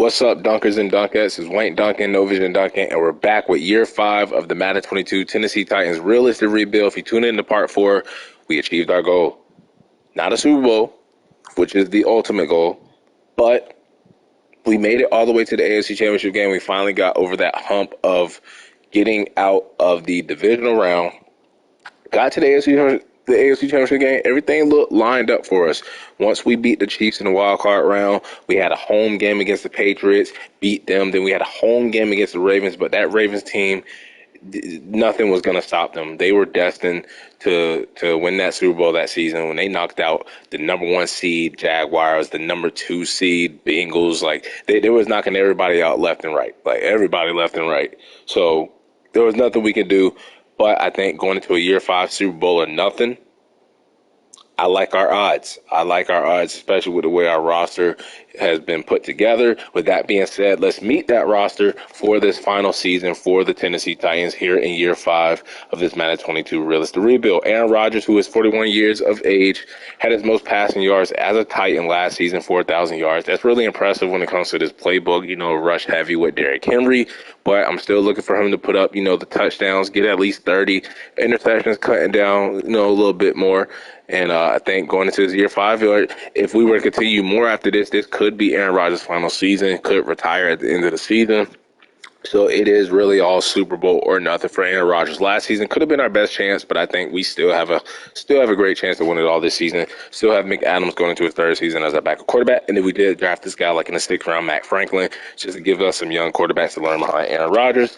What's up, Dunkers and Dunkettes? It's Wayne Duncan, No Vision Duncan, and we're back with Year 5 of the Madden 22 Tennessee Titans realistic rebuild. If you tune in to Part 4, we achieved our goal. Not a Super Bowl, which is the ultimate goal, but we made it all the way to the AFC Championship game. We finally got over that hump of getting out of the divisional round. Got to the AFC Championship game. Everything looked lined up for us. Once we beat the Chiefs in the wild card round, we had a home game against the Patriots, beat them. Then we had a home game against the Ravens, but that Ravens team, nothing was going to stop them. They were destined to win that Super Bowl that season when they knocked out the number 1 seed Jaguars, the number 2 seed Bengals. Like they was knocking everybody out left and right, like everybody left and right. So there was nothing we could do. But I think going into a Year 5 Super Bowl or nothing, I like our odds. Especially with the way our roster has been put together. With that being said, let's meet that roster for this final season for the Tennessee Titans here in Year 5 of this Madden 22 realistic rebuild. Aaron Rodgers, who is 41 years of age, had his most passing yards as a Titan last season, 4,000 yards. That's really impressive when it comes to this playbook, rush heavy with Derrick Henry. But I'm still looking for him to put up, the touchdowns, get at least 30 interceptions, cutting down, a little bit more. And I think going into this Year 5, if we were to continue more after this could be Aaron Rodgers' final season, could retire at the end of the season. So it is really all Super Bowl or nothing for Aaron Rodgers. Last season could have been our best chance, but I think we still have a great chance to win it all this season. Still have McAdams going into his 3rd season as our backup quarterback, and then we did draft this guy like in the 6th round, Matt Franklin, just to give us some young quarterbacks to learn behind Aaron Rodgers.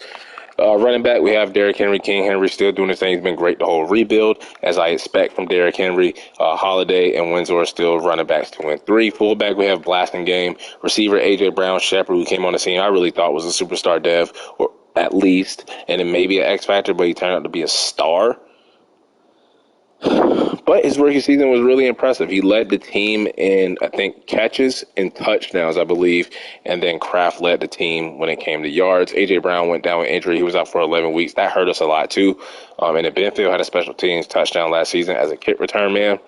Running back, we have Derrick Henry. King Henry still doing his thing. He's been great the whole rebuild, as I expect from Derrick Henry. Holiday and Windsor are still running backs 2 and 3. Fullback, we have Blasting Game. Receiver, A.J. Brown Shepard, who came on the scene, I really thought was a superstar dev, or at least, and then maybe an X Factor, but he turned out to be a star. But his rookie season was really impressive. He led the team in, I think, catches and touchdowns, I believe. And then Kraft led the team when it came to yards. A.J. Brown went down with injury. He was out for 11 weeks. That hurt us a lot, too. And then Benfield had a special teams touchdown last season as a kick return man.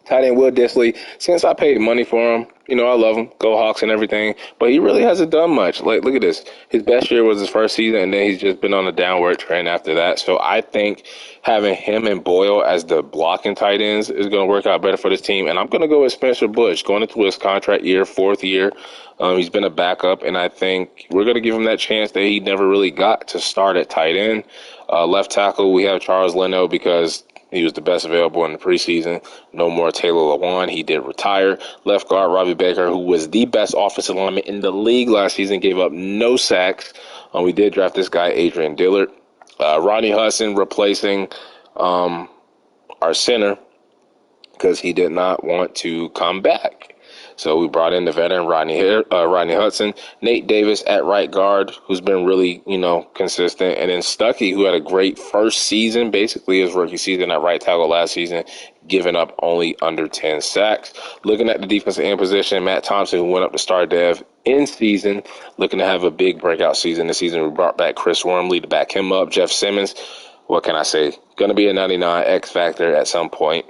Tight end Will Dissly, since I paid money for him, I love him, go Hawks and everything, but he really hasn't done much. Like, look at this. His best year was his 1st season, and then he's just been on a downward trend after that. So I think having him and Boyle as the blocking tight ends is going to work out better for this team. And I'm going to go with Spencer Bush, going into his contract year, 4th year. He's been a backup, and I think we're going to give him that chance that he never really got to start at tight end. Left tackle, we have Charles Leno because he was the best available in the preseason. No more Taylor Lewan. He did retire. Left guard, Robbie Baker, who was the best offensive lineman in the league last season, gave up no sacks. We did draft this guy, Adrian Dillard. Rodney Hudson replacing our center because he did not want to come back. So we brought in the veteran Rodney Hudson, Nate Davis at right guard, who's been really, consistent. And then Stuckey, who had a great 1st season, basically his rookie season at right tackle last season, giving up only under 10 sacks. Looking at the defensive end position, Matt Thompson, who went up to star dev in season, looking to have a big breakout season this season. We brought back Chris Wormley to back him up. Jeff Simmons, what can I say? Going to be a 99 X Factor at some point.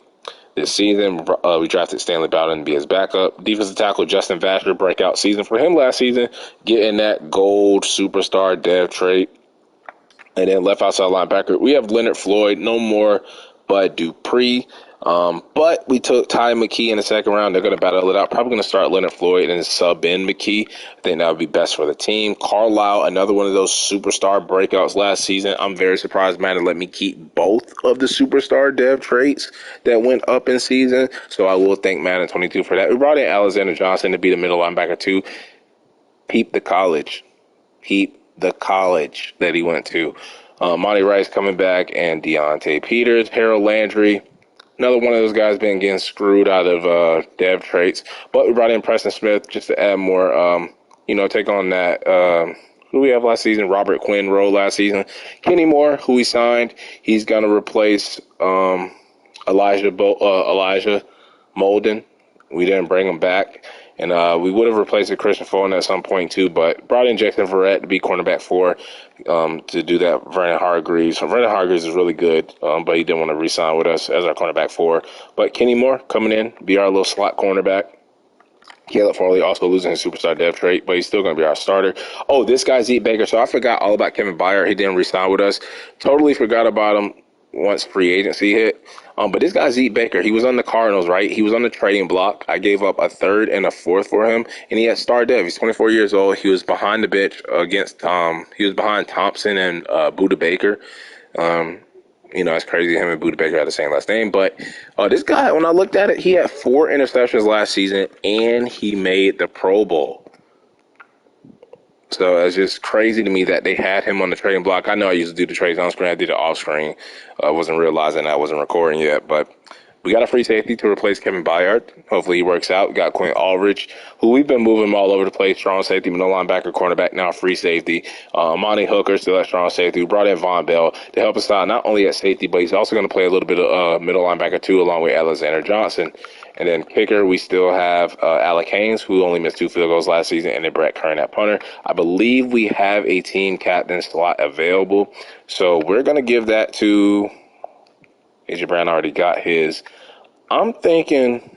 This season, we drafted Stanley Bowden to be his backup. Defensive tackle Justin Vasher, breakout season for him last season, getting that gold superstar dev trait. And then left outside linebacker, we have Leonard Floyd, no more Bud Dupree. But we took Ty McKee in the 2nd round. They're going to battle it out. Probably going to start Leonard Floyd and sub in McKee. I think that would be best for the team. Carlisle, another one of those superstar breakouts last season. I'm very surprised Madden let me keep both of the superstar dev traits that went up in season. So I will thank Madden 22 for that. We brought in Alexander Johnson to be the middle linebacker too. Peep the college that he went to. Monty Rice coming back and Deontay Peters, Harold Landry. Another one of those guys been getting screwed out of dev traits. But we brought in Preston Smith just to add more, take on that. Who we have last season? Robert Quinn role last season. Kenny Moore, who we signed, he's going to replace Elijah Molden. We didn't bring him back. And we would have replaced Christian Fulton at some point, too, but brought in Jackson Verrett to be cornerback 4 to do that. Vernon Hargreaves. Vernon Hargreaves is really good, but he didn't want to re-sign with us as our cornerback 4. But Kenny Moore coming in, be our little slot cornerback. Caleb Farley also losing his superstar dev trait, but he's still going to be our starter. Oh, this guy's Zeke Baker. So I forgot all about Kevin Byard. He didn't re-sign with us. Totally forgot about him once free agency hit. But this guy's Zeke Baker. He was on the Cardinals, right? He was on the trading block. I gave up a third and a fourth for him, and he had star dev. He's 24 years old. He was behind the bench against he was behind Thompson and Buda Baker. It's crazy him and Buda Baker had the same last name. But this guy, when I looked at it, he had 4 interceptions last season, and he made the Pro Bowl. So it's just crazy to me that they had him on the trading block. I know I used to do the trades on screen. I did it off screen. I wasn't realizing I wasn't recording yet. But we got a free safety to replace Kevin Byard. Hopefully he works out. We got Quinn Aldridge, who we've been moving all over the place. Strong safety, middle linebacker, cornerback, now free safety. Monty Hooker still at strong safety. We brought in Von Bell to help us out, not only at safety, but he's also going to play a little bit of middle linebacker too, along with Alexander Johnson. And then kicker, we still have Alec Haynes, who only missed 2 field goals last season, and then Brett Kern at punter. I believe we have a team captain slot available. So we're going to give that to AJ Brown. Already got his. I'm thinking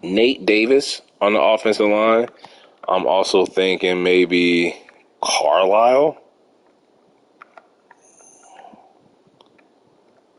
Nate Davis on the offensive line. I'm also thinking maybe Carlisle.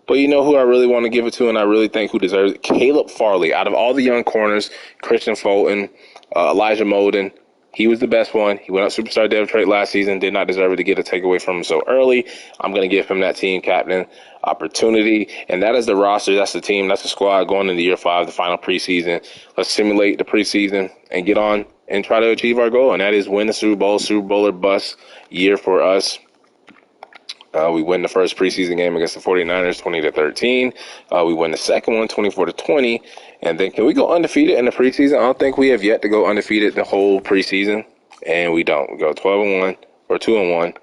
But you know who I really want to give it to, and I really think who deserves it? Caleb Farley. Out of all the young corners, Christian Fulton, Elijah Molden, he was the best one. He went up superstar dev trait last season, did not deserve it to get a takeaway from him so early. I'm going to give him that team captain opportunity. And that is the roster. That's the team. That's the squad going into year 5, the final preseason. Let's simulate the preseason and get on and try to achieve our goal, and that is win the Super Bowl or bust year for us. We win the first preseason game against the 49ers 20-13. We win the second one 24-20. And then can we go undefeated in the preseason? I don't think we have yet to go undefeated the whole preseason. And we don't. We go 12-1 or 2-1.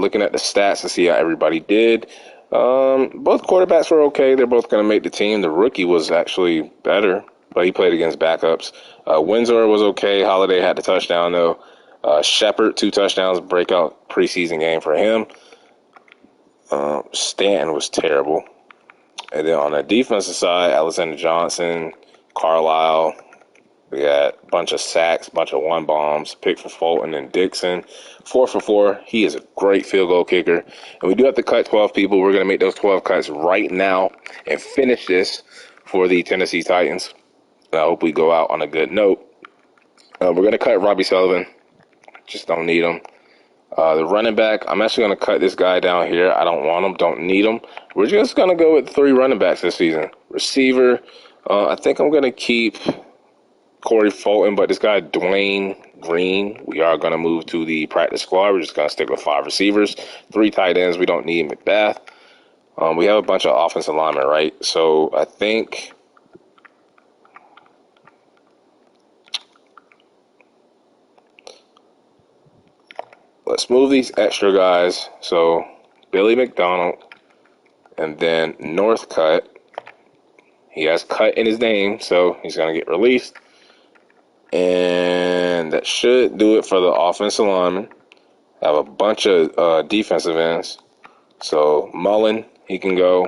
Looking at the stats to see how everybody did. Both quarterbacks were okay. They're both going to make the team. The rookie was actually better, but he played against backups. Windsor was okay. Holiday had the touchdown, though. Shepard, 2 touchdowns, breakout preseason game for him. Stanton was terrible. And then on the defensive side, Alexander Johnson, Carlisle. We had a bunch of sacks, a bunch of 1-bombs, pick for Fulton and Dixon. 4 for 4. He is a great field goal kicker. And we do have to cut 12 people. We're going to make those 12 cuts right now and finish this for the Tennessee Titans. And I hope we go out on a good note. We're going to cut Robbie Sullivan. Just don't need him. The running back, I'm actually going to cut this guy down here. I don't want him. Don't need him. We're just going to go with 3 running backs this season. Receiver, I think I'm going to keep Corey Fulton, but this guy, Dwayne Green, we are going to move to the practice squad. We're just going to stick with 5 receivers. 3 tight ends. We don't need McBath. We have a bunch of offensive linemen, right? So I think let's move these extra guys. So Billy McDonald and then Northcutt. He has cut in his name, so he's going to get released. And that should do it for the offensive linemen. I have a bunch of defensive ends. So Mullen, he can go.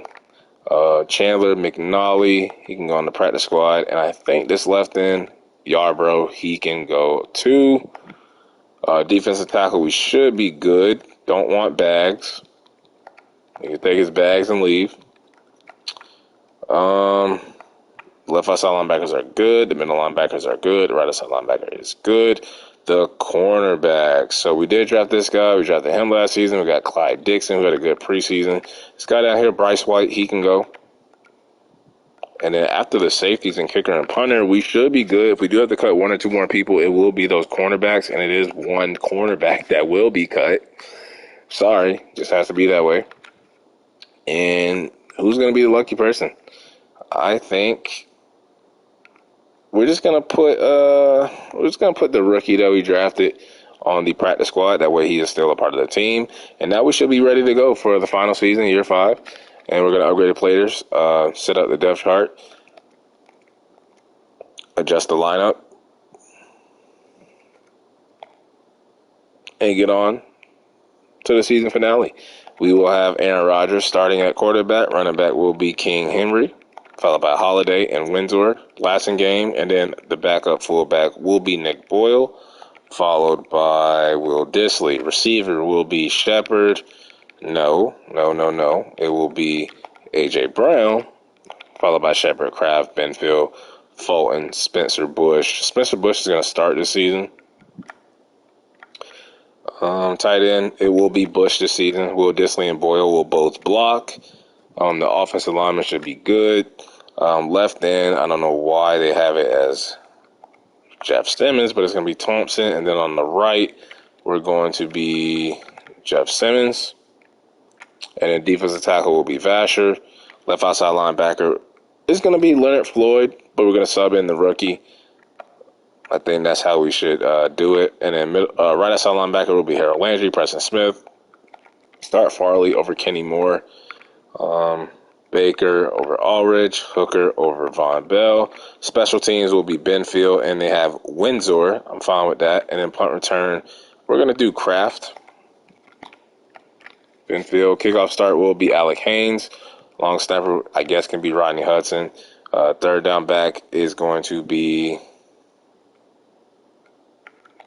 Chandler, McNally, he can go on the practice squad. And I think this left end, Yarbrough, he can go too. Defensive tackle, we should be good. Don't want Bags. He can take his bags and leave. Left outside linebackers are good. The middle linebackers are good. The right outside linebacker is good. The cornerbacks. So we did draft this guy. We drafted him last season. We got Clyde Dixon, who had a good preseason. This guy down here, Bryce White, he can go. And then after the safeties and kicker and punter, we should be good. If we do have to cut 1 or 2 more people, it will be those cornerbacks, and it is 1 cornerback that will be cut. Sorry, just has to be that way. And who's going to be the lucky person? I think we're just gonna put the rookie that we drafted on the practice squad. That way he is still a part of the team. And now we should be ready to go for the final season, year 5. And we're gonna upgrade the players, set up the depth chart, adjust the lineup, and get on to the season finale. We will have Aaron Rodgers starting at quarterback. Running back will be King Henry. followed by Holiday and Windsor last in game, and then the backup fullback will be Nick Boyle, followed by Will Dissly. Receiver will be Shepard. No. It will be A.J. Brown, followed by Shepard, Kraft, Benfield, Fulton, Spencer Bush. Spencer Bush is going to start this season. Tight end, it will be Bush this season. Will Dissly and Boyle will both block. The offensive lineman should be good. Left end, I don't know why they have it as Jeff Simmons, but it's going to be Thompson. And then on the right, we're going to be Jeff Simmons. And then defensive tackle will be Vasher. Left outside linebacker is going to be Leonard Floyd, but we're going to sub in the rookie. I think that's how we should do it. And then right outside linebacker will be Harold Landry, Preston Smith. Start Farley over Kenny Moore. Baker over Aldridge. Hooker over Von Bell. Special teams will be Benfield, and they have Windsor. I'm fine with that. And then punt return, we're going to do Kraft. Benfield. Kickoff start will be Alec Haynes. Long snapper, I guess, can be Rodney Hudson. Third down back is going to be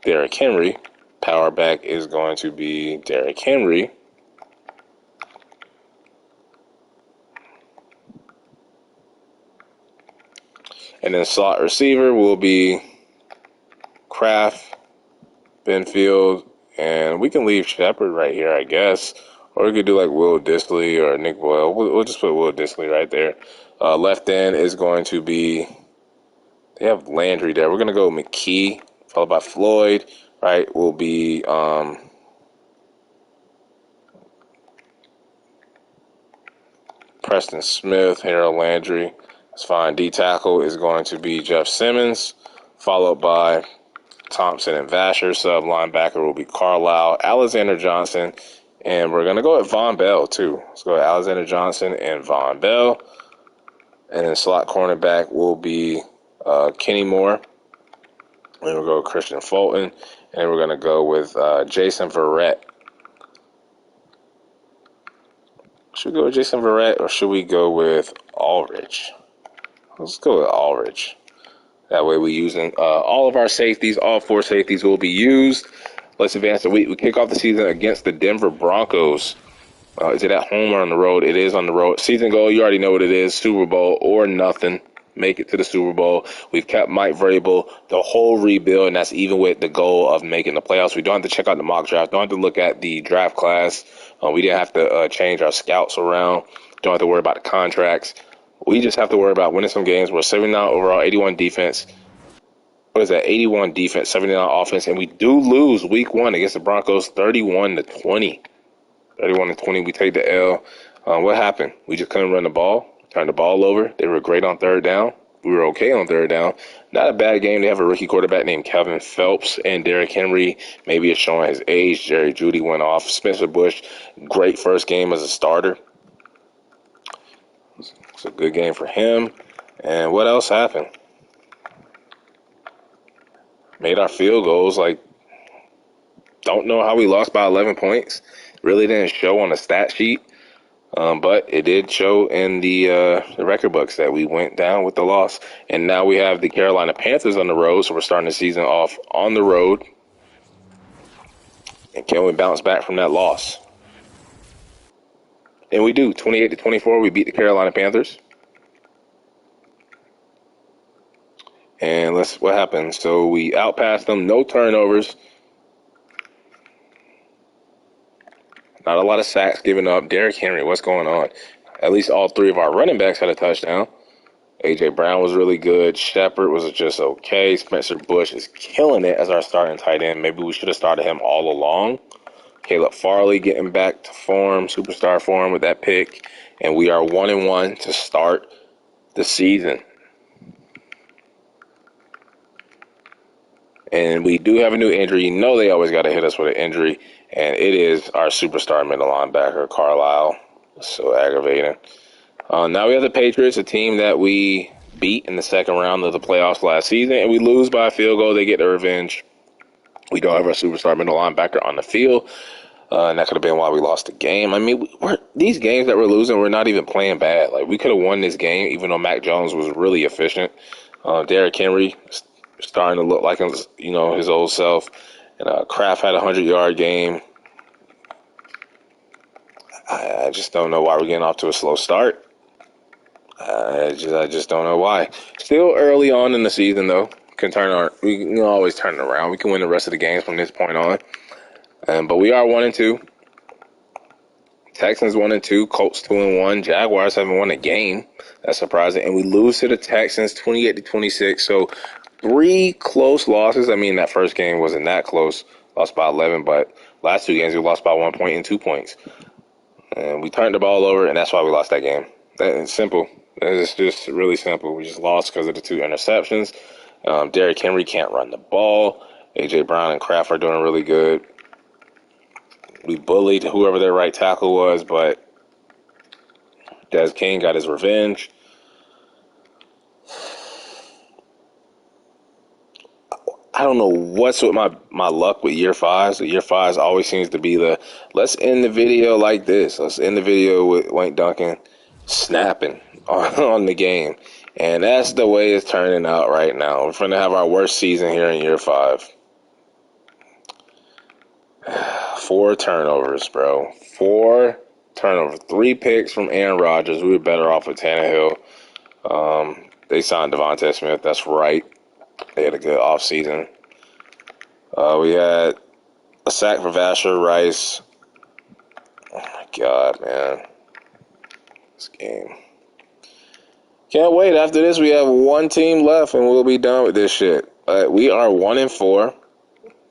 Derrick Henry. Power back is going to be Derrick Henry. And then slot receiver will be Kraft, Benfield, and we can leave Shepard right here, I guess. Or we could do like Will Dissly or Nick Boyle. We'll just put Will Dissly right there. Left end is going to be, they have Landry there. We're going to go McKee, followed by Floyd, right? Will be Preston Smith, Harold Landry. That's fine. D tackle is going to be Jeff Simmons, followed by Thompson and Vasher. Sub linebacker will be Carlisle, Alexander Johnson, and we're going to go at Von Bell, too. Let's go at Alexander Johnson and Von Bell. And then slot cornerback will be Kenny Moore. And then we'll go with Christian Fulton. And we're going to go with Jason Verrett. Should we go with Jason Verrett or should we go with Aldridge? Let's go with Aldridge. That way we're using all of our safeties. All four safeties will be used. Let's advance the week. We kick off the season against the Denver Broncos. Is it at home or on the road? It is on the road. Season goal, you already know what it is. Super Bowl or nothing. Make it to the Super Bowl. We've kept Mike Vrabel, the whole rebuild, and that's even with the goal of making the playoffs. We don't have to check out the mock draft. Don't have to look at the draft class. We didn't have to change our scouts around. Don't have to worry about the contracts. We just have to worry about winning some games. We're 79 overall, 81 defense. What is that? 81 defense, 79 offense, and we do lose week 1 against the Broncos, 31-20. 31-20. We take the L. What happened? We just couldn't run the ball. Turned the ball over. They were great on third down. We were okay on third down. Not a bad game. They have a rookie quarterback named Kevin Phelps, and Derrick Henry maybe is showing his age. Jerry Jeudy went off. Spencer Bush, great first game as a starter. It's a good game for him. And what else happened? Made our field goals. Like, don't know how we lost by 11 points. Really didn't show on the stat sheet. But it did show in the record books that we went down with the loss. And now we have the Carolina Panthers on the road. So we're starting the season off on the road. And can we bounce back from that loss? And we do. 28-24, we beat the Carolina Panthers. And what happened? So we outpassed them, no turnovers. Not a lot of sacks given up. Derrick Henry, what's going on? At least all 3 of our running backs had a touchdown. A.J. Brown was really good. Shepard was just okay. Spencer Bush is killing it as our starting tight end. Maybe we should have started him all along. Caleb Farley getting back to form, superstar form with that pick. And we are 1-1 to start the season. And we do have a new injury. You know they always got to hit us with an injury. And it is our superstar middle linebacker, Carlisle. So aggravating. Now we have the Patriots, a team that we beat in the second round of the playoffs last season. And we lose by a field goal. They get their revenge. We don't have our superstar middle linebacker on the field. And that could have been why we lost the game. I mean, these games that we're losing, we're not even playing bad. Like, we could have won this game, even though Mac Jones was really efficient. Derrick Henry starting to look like his, his old self. And Kraft had a 100-yard game. I just don't know why we're getting off to a slow start. I just don't know why. Still early on in the season, though. We can always turn it around. We can win the rest of the games from this point on. But we are 1-2. Texans 1-2. Colts 2-1. Jaguars haven't won a game. That's surprising. And we lose to the Texans 28-26. So 3 close losses. I mean, that first game wasn't that close. Lost by 11. But last 2 games we lost by 1 point and 2 points. And we turned the ball over, and that's why we lost that game. It's simple. It's just really simple. We just lost because of the 2 interceptions. Derrick Henry can't run the ball. A.J. Brown and Kraft are doing really good. We bullied whoever their right tackle was, but Des King got his revenge. I don't know what's with my luck with year 5s. Year 5s always seems to be let's end the video like this. Let's end the video with Wayne Duncan snapping on the game. And that's the way it's turning out right now. We're going to have our worst season here in year 5. 4 turnovers, bro. 4 turnovers. 3 picks from Aaron Rodgers. We were better off with Tannehill. They signed Devontae Smith. That's right. They had a good offseason. We had a sack for Vasher Rice. Oh, my God, man. This game. Can't wait. After this, we have 1 team left, and we'll be done with this shit. We are 1-4.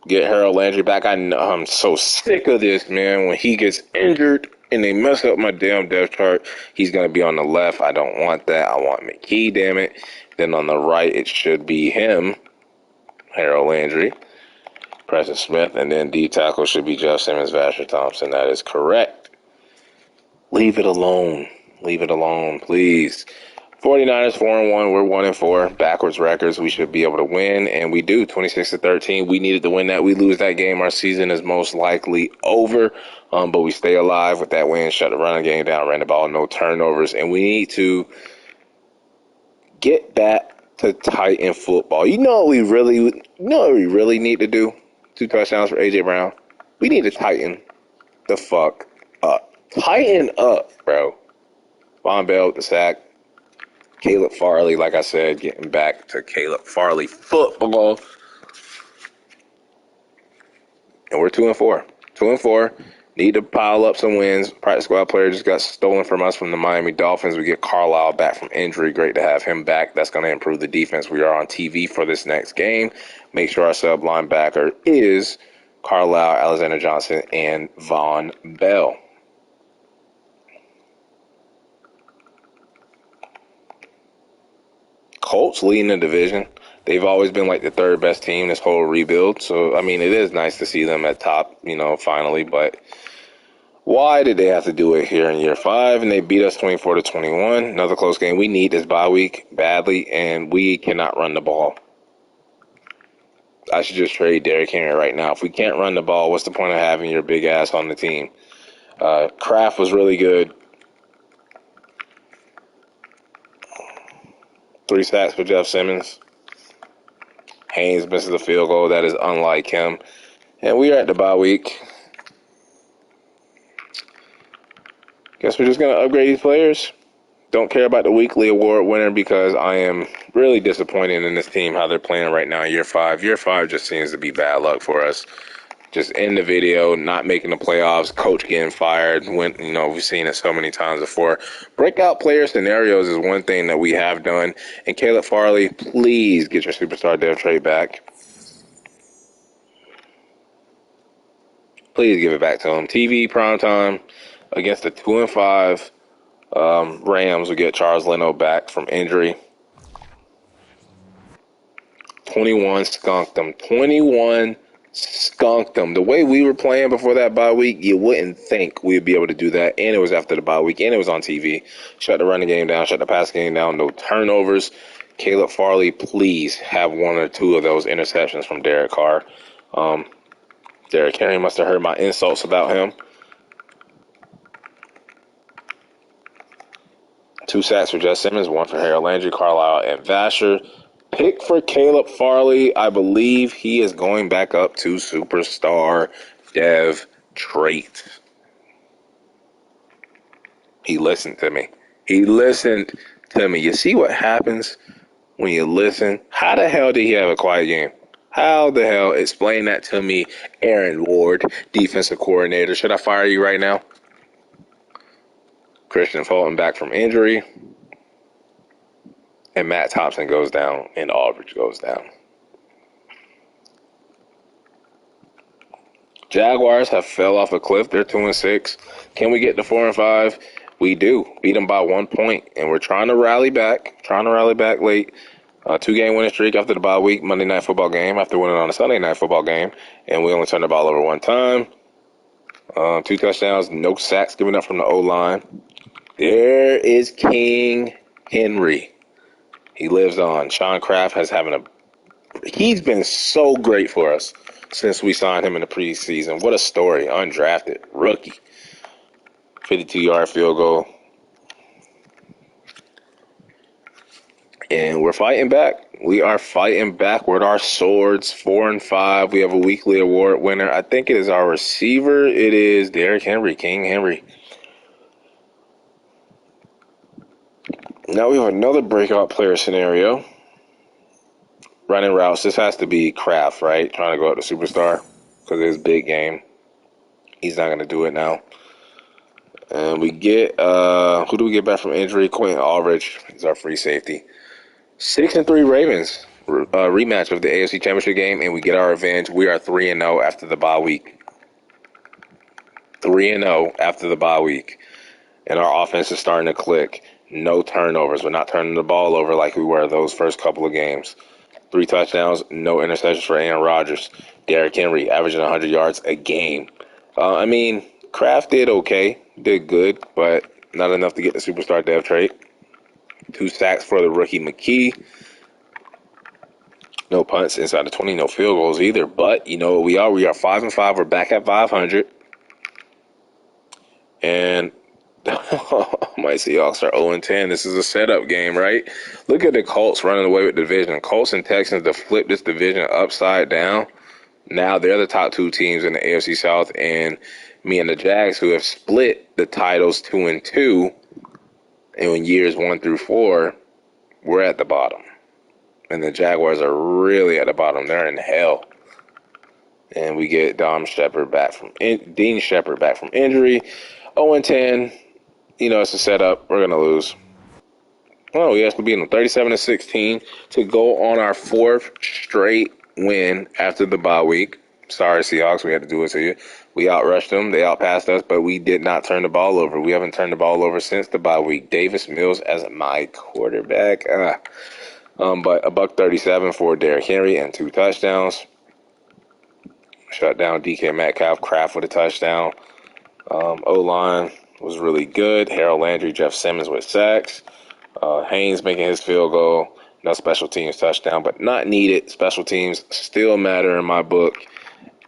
Get Harold Landry back. I'm so sick of this, man. When he gets injured and they mess up my damn depth chart, he's going to be on the left. I don't want that. I want McKee, damn it. Then on the right, it should be him, Harold Landry, Preston Smith, and then D tackle should be Jeff Simmons, Vasher Thompson. That is correct. Leave it alone. Leave it alone, please. 49ers 4-1. We're 1-4. Backwards records. We should be able to win, and we do. 26-13. We needed to win that. We lose that game, our season is most likely over. But we stay alive with that win. Shut the running game down. Ran the ball. No turnovers, and we need to get back to Titan football. You know what we really need to do? 2 touchdowns for A.J. Brown. We need to tighten the fuck up. Tighten up, bro. Von Bell with the sack. Caleb Farley, like I said, getting back to Caleb Farley football. And we're 2-4. 2-4. Need to pile up some wins. Practice squad player just got stolen from us from the Miami Dolphins. We get Carlisle back from injury. Great to have him back. That's going to improve the defense. We are on TV for this next game. Make sure our sub linebacker is Carlisle, Alexander Johnson, and Von Bell. Colts leading the division. They've always been like the 3rd best team this whole rebuild. So, I mean, it is nice to see them at top, finally. But why did they have to do it here in year 5? And they beat us 24-21. Another close game. We need this bye week badly, and we cannot run the ball. I should just trade Derrick Henry right now. If we can't run the ball, what's the point of having your big ass on the team? Kraft was really good. 3 sacks for Jeff Simmons. Haynes misses the field goal. That is unlike him. And we are at the bye week. Guess we're just going to upgrade these players. Don't care about the weekly award winner because I am really disappointed in this team, how they're playing right now in year 5. Year 5 just seems to be bad luck for us. Just end the video, not making the playoffs, coach getting fired. We've seen it so many times before. Breakout player scenarios is one thing that we have done. And Caleb Farley, please get your superstar dev trade back. Please give it back to him. TV primetime against the 2-5 Rams. We get Charles Leno back from injury. 21 skunked them. 21 skunked them. The way we were playing before that bye week, you wouldn't think we'd be able to do that. And it was after the bye week, and it was on TV. Shut the running game down, shut the pass game down, no turnovers. Caleb Farley, please have 1 or 2 of those interceptions from Derek Carr. Derrick Henry must have heard my insults about him. 2 sacks for Jeff Simmons, 1 for Harold Landry, Carlisle, and Vasher. Pick for Caleb Farley. I believe he is going back up to superstar Dev Trait. He listened to me. You see what happens when you listen? How the hell did he have a quiet game? How the hell? Explain that to me, Aaron Ward, defensive coordinator. Should I fire you right now? Christian Fulton back from injury. And Matt Thompson goes down, and Aldridge goes down. Jaguars have fell off a cliff. They're 2-6. Can we get to 4-5? We do. Beat them by 1 point, and we're trying to rally back. Late. 2-game winning streak after the bye week, Monday Night Football game, after winning on a Sunday Night Football game, and we only turned the ball over 1 time. 2 touchdowns, no sacks given up from the O-line. There is King Henry. He lives on. Sean Kraft he's been so great for us since we signed him in the preseason. What a story. Undrafted. Rookie. 52-yard field goal. And we're fighting back. We are fighting back with our swords. 4-5. We have a weekly award winner. I think it is our receiver. It is Derrick Henry, King Henry. Now we have another breakout player scenario. Running routes. This has to be Kraft, right? Trying to go up to superstar because it's a big game. He's not going to do it now. And we get, who do we get back from injury? Quentin Aldridge is our free safety. 6-3 Ravens, rematch of the AFC Championship game, and we get our revenge. We are 3-0 after the bye week. 3-0 after the bye week. And our offense is starting to click. No turnovers. We're not turning the ball over like we were those first couple of games. 3 touchdowns, no interceptions for Aaron Rodgers. Derrick Henry averaging 100 yards a game. Kraft did okay, did good, but not enough to get the superstar Dev Trait. 2 sacks for the rookie McKee. No punts inside the 20, no field goals either. But you know what we are? We are 5-5. We're back at 500. And my Seahawks are 0-10. This is a setup game, right? Look at the Colts running away with the division. Colts and Texans to flip this division upside down. Now they're the top 2 teams in the AFC South, and me and the Jags, who have split the titles 2-2, and in years 1 through 4, we're at the bottom. And the Jaguars are really at the bottom. They're in hell. And we get Dean Shepard back from injury. 0-10. You know, it's a setup. We're going to lose. Oh, we have to beat them 37-16 to go on our 4th straight win after the bye week. Sorry, Seahawks, we had to do it to you. We outrushed them. They outpassed us, but we did not turn the ball over. We haven't turned the ball over since the bye week. Davis Mills as my quarterback. But $137 for Derrick Henry and 2 touchdowns. Shut down DK Metcalf, Kraft with a touchdown. O-line was really good. Harold Landry, Jeff Simmons with sacks. Haynes making his field goal. No special teams touchdown, but not needed. Special teams still matter in my book.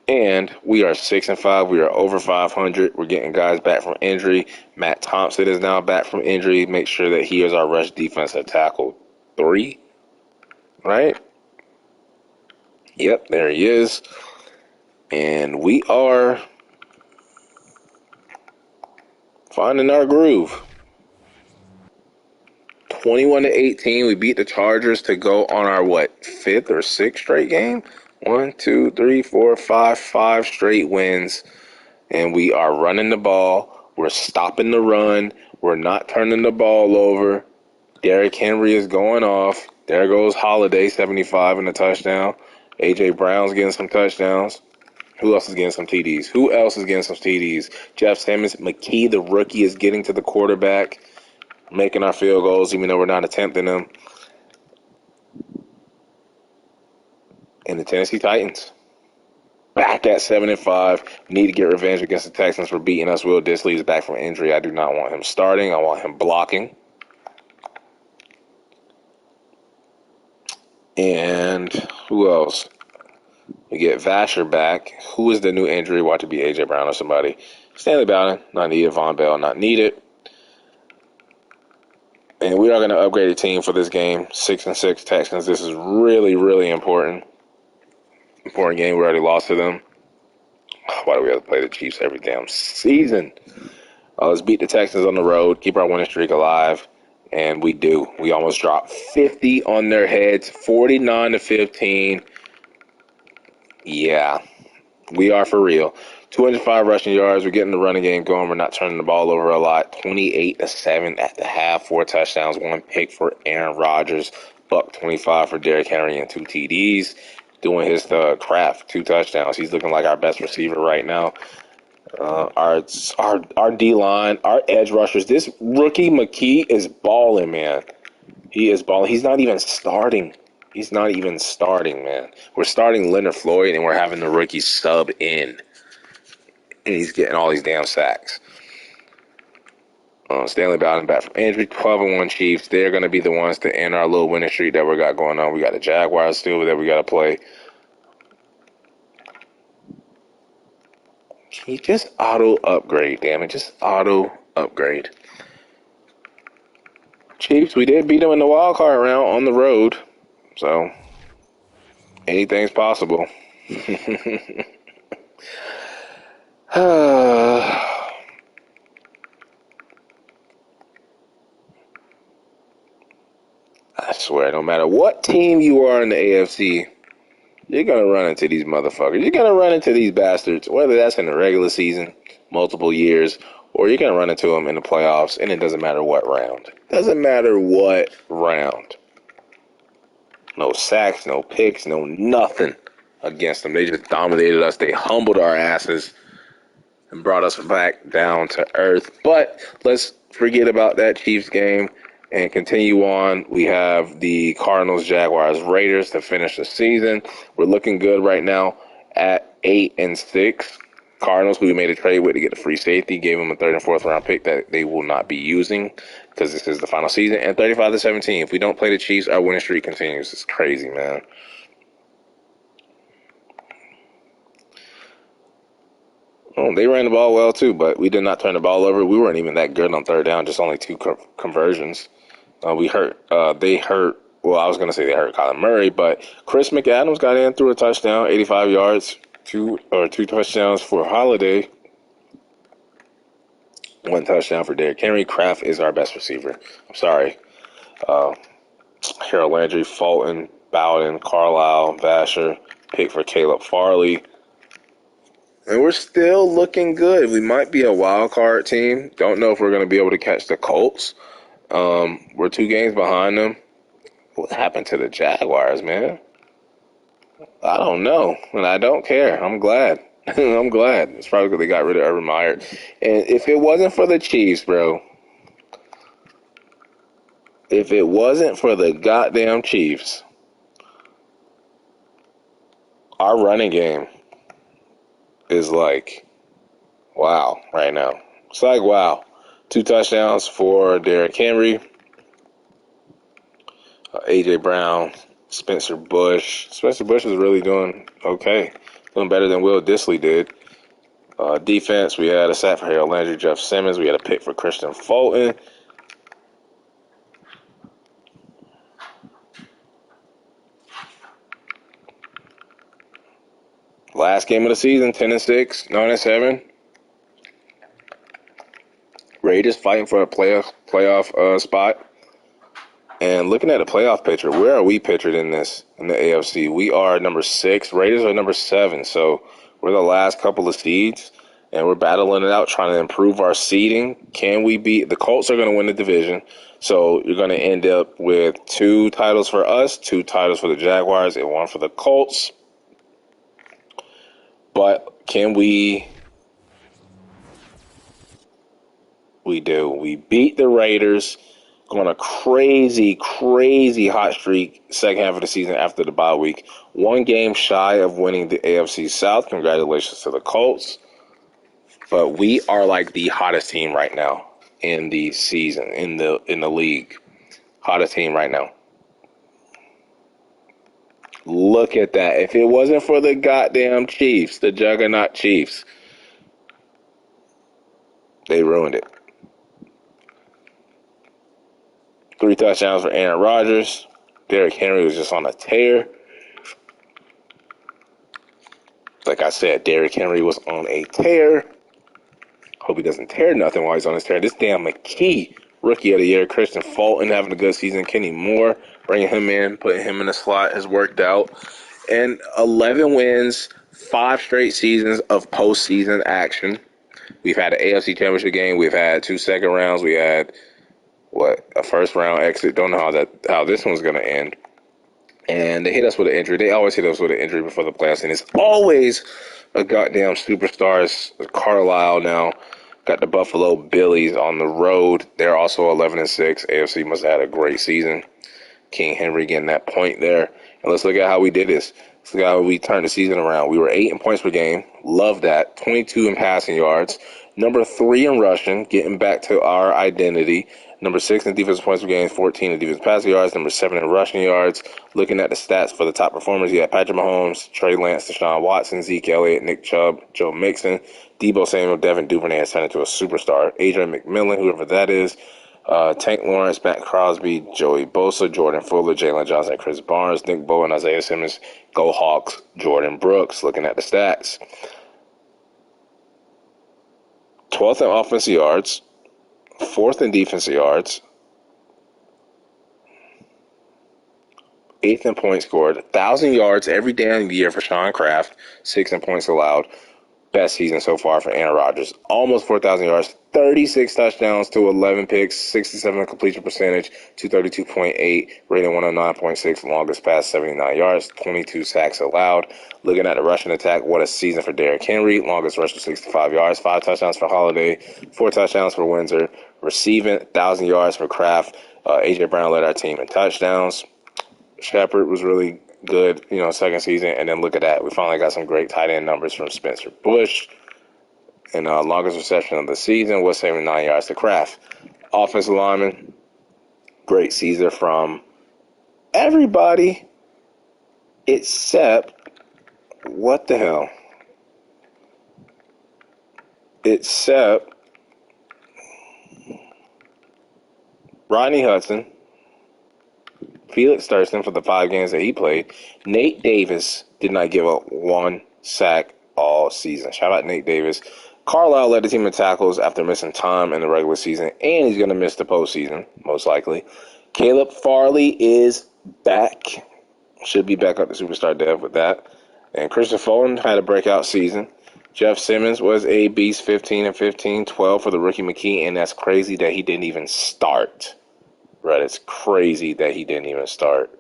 And we are 6-5. We are over 500. We're getting guys back from injury. Matt Thompson is now back from injury. Make sure that he is our rush defensive tackle 3. Right? Yep, there he is. And we are finding our groove. 21-18. We beat the Chargers to go on our, 5th or 6th straight game? 1, 2, 3, 4, 5 straight wins. And we are running the ball. We're stopping the run. We're not turning the ball over. Derrick Henry is going off. There goes Holiday, 75 and a touchdown. A.J. Brown's getting some touchdowns. Who else is getting some TDs? Jeff Simmons. McKee, the rookie, is getting to the quarterback, making our field goals, even though we're not attempting them. And the Tennessee Titans, back at 7-5. Need to get revenge against the Texans for beating us. Will Dissly is back from injury. I do not want him starting. I want him blocking. And who else? We get Vasher back. Who is the new injury? Watch it be A.J. Brown or somebody. Stanley Bowden, not needed. Von Bell, not needed. And we are going to upgrade the team for this game. 6-6 Texans. This is really, really important. Important game. We already lost to them. Why do we have to play the Chiefs every damn season? Let's beat the Texans on the road. Keep our winning streak alive. And we do. We almost dropped 50 on their heads. 49-15. Yeah. We are for real. 205 rushing yards. We're getting the running game going. We're not turning the ball over a lot. 28-7 at the half. 4 touchdowns, 1 pick for Aaron Rodgers. $125 for Derrick Henry and 2 TDs. Doing his craft, 2 touchdowns. He's looking like our best receiver right now. Our D-line, our edge rushers. This rookie McKee is balling, man. He is balling. He's not even starting. Man. We're starting Leonard Floyd, and we're having the rookie sub in. And he's getting all these damn sacks. Stanley Bowden back from injury. 12-1 Chiefs. They're going to be the ones to end our little winning streak that we got going on. We got the Jaguars still that we got to play. Can you just auto-upgrade, damn it. Just auto-upgrade. Chiefs, we did beat them in the wild card round on the road. So, anything's possible. I swear, no matter what team you are in the AFC, you're going to run into these motherfuckers. You're going to run into these bastards, whether that's in the regular season, multiple years, or you're going to run into them in the playoffs, and it doesn't matter what round. Doesn't matter what round. No sacks, no picks, no nothing against them. They just dominated us. They humbled our asses and brought us back down to earth. But let's forget about that Chiefs game and continue on. We have the Cardinals, Jaguars, Raiders to finish the season. We're looking good right now at 8-6. Cardinals, who we made a trade with to get a free safety, gave them a 3rd and 4th round pick that they will not be using because this is the final season. And 35-17. If we don't play the Chiefs, our winning streak continues. It's crazy, man. Oh, they ran the ball well too, but we did not turn the ball over. We weren't even that good on 3rd down, just only 2 conversions. They hurt. Well, I was going to say they hurt Kyler Murray, but Chris McAdams got in, threw a touchdown, 85 yards, 2 touchdowns for Holiday. 1 touchdown for Derrick Henry. Kraft is our best receiver. I'm sorry. Harold Landry, Fulton, Bowden, Carlisle, Vasher, pick for Caleb Farley. And we're still looking good. We might be a wild card team. Don't know if we're going to be able to catch the Colts. We're 2 games behind them. What happened to the Jaguars, man? I don't know, and I don't care. I'm glad. I'm glad. It's probably because they got rid of Urban Meyer. And if it wasn't for the Chiefs, bro, if it wasn't for the goddamn Chiefs, our running game is like, wow, right now. It's like, wow. 2 touchdowns for Derrick Henry, A.J. Brown, Spencer Bush. Spencer Bush is really doing okay. Doing better than Will Dissly did. Defense, we had a sack for Harold Landry, Jeff Simmons. We had a pick for Christian Fulton. Last game of the season, 10-6, 9-7. Raiders fighting for a playoff spot. And looking at the playoff picture, where are we pictured in this in the AFC? We are number 6. Raiders are number 7. So we're the last couple of seeds, and we're battling it out, trying to improve our seeding. Can we beat the Colts? Are going to win the division, so you're going to end up with 2 titles for us, 2 titles for the Jaguars, and 1 for the Colts. But can we? We do. We beat the Raiders. On a crazy, crazy hot streak second half of the season after the bye week. 1 game shy of winning the AFC South. Congratulations to the Colts. But we are like the hottest team right now in the season, in the league. Hottest team right now. Look at that. If it wasn't for the goddamn Chiefs, the juggernaut Chiefs, they ruined it. 3 touchdowns for Aaron Rodgers. Derrick Henry was just on a tear. Like I said, Derrick Henry was on a tear. Hope he doesn't tear nothing while he's on his tear. This damn McKee, rookie of the year. Christian Fulton having a good season. Kenny Moore, bringing him in, putting him in the slot has worked out. And 11 wins, 5 straight seasons of postseason action. We've had an AFC Championship game. We've had 2 second rounds. We had, a first round exit. Don't know how this one's going to end. And they hit us with an injury. They always hit us with an injury before the playoffs. And it's always a goddamn superstars. Carlisle now got the Buffalo Billies on the road. They're also 11-6. AFC must have had a great season. King Henry getting that point there. And let's look at how we did this. Let's look at how we turned the season around. We were 8 in points per game. Love that. 22 in passing yards. Number 3 in rushing, getting back to our identity. Number 6 in defensive points per game, 14 in defensive passing yards. Number 7 in rushing yards. Looking at the stats for the top performers, you had Patrick Mahomes, Trey Lance, Deshaun Watson, Zeke Elliott, Nick Chubb, Joe Mixon, Debo Samuel, Devin Duvernay has turned into a superstar. Adrian McMillan, whoever that is. Tank Lawrence, Matt Crosby, Joey Bosa, Jordan Fuller, Jalen Johnson, Chris Barnes, Nick Bowen, Isaiah Simmons, Go Hawks, Jordan Brooks. Looking at the stats. 12th in offensive yards, 4th in defensive yards, 8th in points scored, 1,000 yards every damn year for Sean Kraft, 6th in points allowed. Best season so far for Aaron Rodgers. Almost 4,000 yards, 36 touchdowns to 11 picks, 67 completion percentage, 232.8, rating 109.6, longest pass 79 yards, 22 sacks allowed. Looking at the rushing attack, what a season for Derrick Henry. Longest rush of 65 yards, 5 touchdowns for Holiday, 4 touchdowns for Windsor. Receiving, 1,000 yards for Kraft. A.J. Brown led our team in touchdowns. Shepard was really good, second season. And then look at that. We finally got some great tight end numbers from Spencer Bush. And longest reception of the season was 79 yards to Kraft. Offensive lineman, great season from everybody except, what the hell? Except Rodney Hudson, Felix Thurston for the 5 games that he played. Nate Davis did not give up 1 sack all season. Shout out Nate Davis. Carlisle led the team in tackles after missing time in the regular season, and he's going to miss the postseason, most likely. Caleb Farley is back. Should be back up to superstar dev with that. And Christian Fulton had a breakout season. Jeff Simmons was a beast, 15 and 15, 12 for the rookie McKee, and that's crazy that he didn't even start. Right, it's crazy that he didn't even start.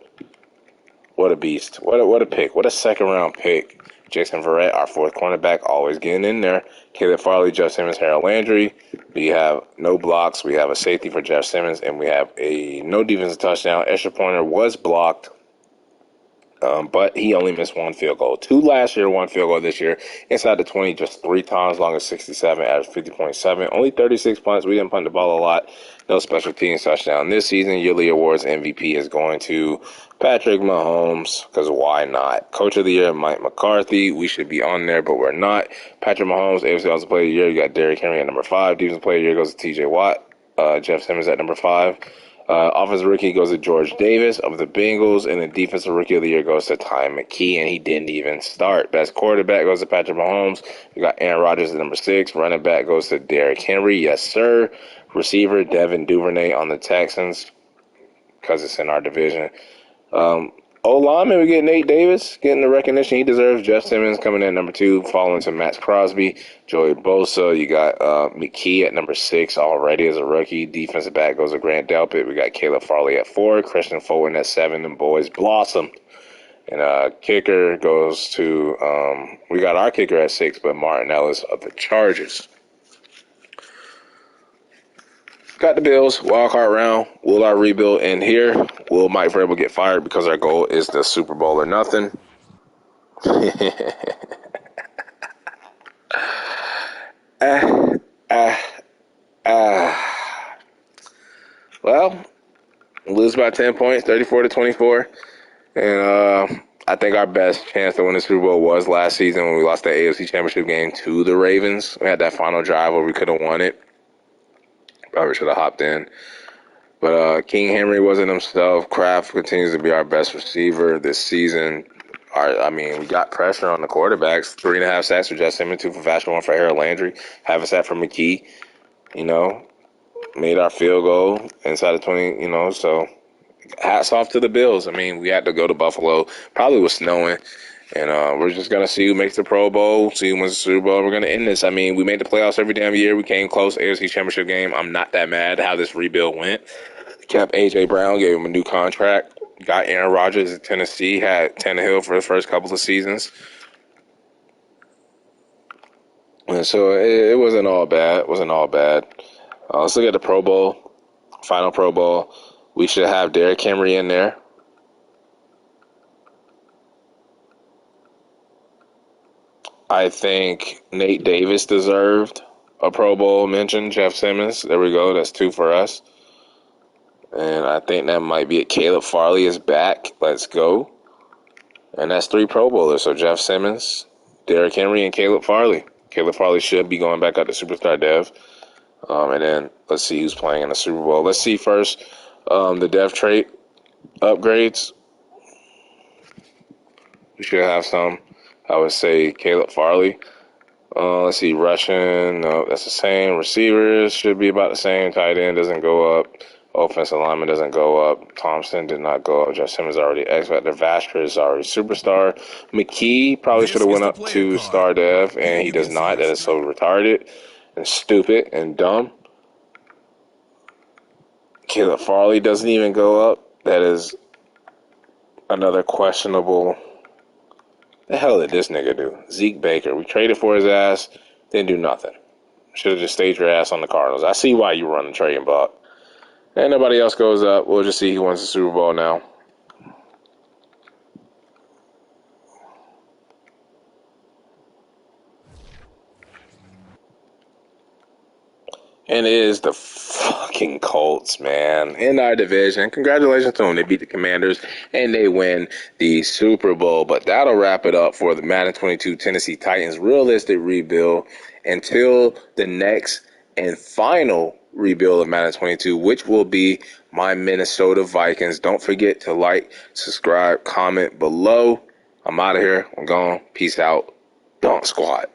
What a beast. What a pick. What a second-round pick. Jason Verrett, our 4th cornerback, always getting in there. Caleb Farley, Jeff Simmons, Harold Landry. We have no blocks. We have a safety for Jeff Simmons, and we have a no defensive touchdown. Extra pointer was blocked, but he only missed 1 field goal. 2 last year, 1 field goal this year. Inside the 20 just 3 times, long as 67, average 50.7. Only 36 punts. We didn't punt the ball a lot. No special teams touchdown this season. Yearly awards MVP is going to Patrick Mahomes, because why not? Coach of the year, Mike McCarthy. We should be on there, but we're not. Patrick Mahomes, AFC Offensive Player of the Year. You got Derrick Henry at number 5. Defensive Player of the Year goes to T.J. Watt. Jeff Simmons at number 5. Offensive Rookie goes to George Davis of the Bengals, and the Defensive Rookie of the Year goes to Ty McKee, and he didn't even start. Best quarterback goes to Patrick Mahomes. We got Aaron Rodgers at number 6. Running back goes to Derrick Henry. Yes, sir. Receiver, Devin Duvernay on the Texans, because it's in our division. O-lineman, we get Nate Davis getting the recognition he deserves. Jeff Simmons coming in at number 2, following to Matt Crosby. Joey Bosa, you got McKee at number 6 already as a rookie. Defensive back goes to Grant Delpit. We got Caleb Farley at 4, Christian Fulton at 7, and boys blossomed. And kicker goes to, we got our kicker at 6, but Martin Ellis of the Chargers. Got the Bills, wild card round. Will our rebuild end here? Will Mike Vrabel get fired because our goal is the Super Bowl or nothing? Well, lose by 10 points, 34-24. And I think our best chance to win the Super Bowl was last season when we lost the AFC Championship game to the Ravens. We had that final drive where we could have won it. Probably should have hopped in. But King Henry wasn't himself. Kraft continues to be our best receiver this season. We got pressure on the quarterbacks. 3.5 sacks for Jeff Simmons, 2 for Vasher, 1 for Harold Landry. Half a sack for McKee. Made our field goal inside of 20, so hats off to the Bills. We had to go to Buffalo. Probably was snowing. And we're just going to see who makes the Pro Bowl, see who wins the Super Bowl. We're going to end this. We made the playoffs every damn year. We came close. AFC Championship game. I'm not that mad how this rebuild went. Kept A.J. Brown, gave him a new contract. Got Aaron Rodgers at Tennessee. Had Tannehill for the first couple of seasons. And so it wasn't all bad. Let's look at the Pro Bowl. Final Pro Bowl. We should have Derrick Henry in there. I think Nate Davis deserved a Pro Bowl mention. Jeff Simmons. There we go. That's 2 for us. And I think that might be it. Caleb Farley is back. Let's go. And that's 3 Pro Bowlers. So Jeff Simmons, Derrick Henry, and Caleb Farley. Caleb Farley should be going back up to Superstar Dev. And then let's see who's playing in the Super Bowl. Let's see first the Dev trait upgrades. We should have some. I would say Caleb Farley. Let's see, rushing. No, that's the same. Receivers should be about the same. Tight end doesn't go up. Offensive lineman doesn't go up. Thompson did not go up. Jeff Simmons already X-Factor. Vasher is already Superstar. McKee probably should have went up to Star Dev, and he does not. That is so retarded and stupid and dumb. Caleb Farley doesn't even go up. That is another questionable. The hell did this nigga do? Zeke Baker. We traded for his ass. Didn't do nothing. Should have just stayed your ass on the Cardinals. I see why you run the trading block. And nobody else goes up. We'll just see who wins the Super Bowl now. And it is the fucking Colts, man, in our division. Congratulations to them. They beat the Commanders, and they win the Super Bowl. But that'll wrap it up for the Madden 22 Tennessee Titans realistic rebuild until the next and final rebuild of Madden 22, which will be my Minnesota Vikings. Don't forget to like, subscribe, comment below. I'm out of here. I'm gone. Peace out. Don't squat.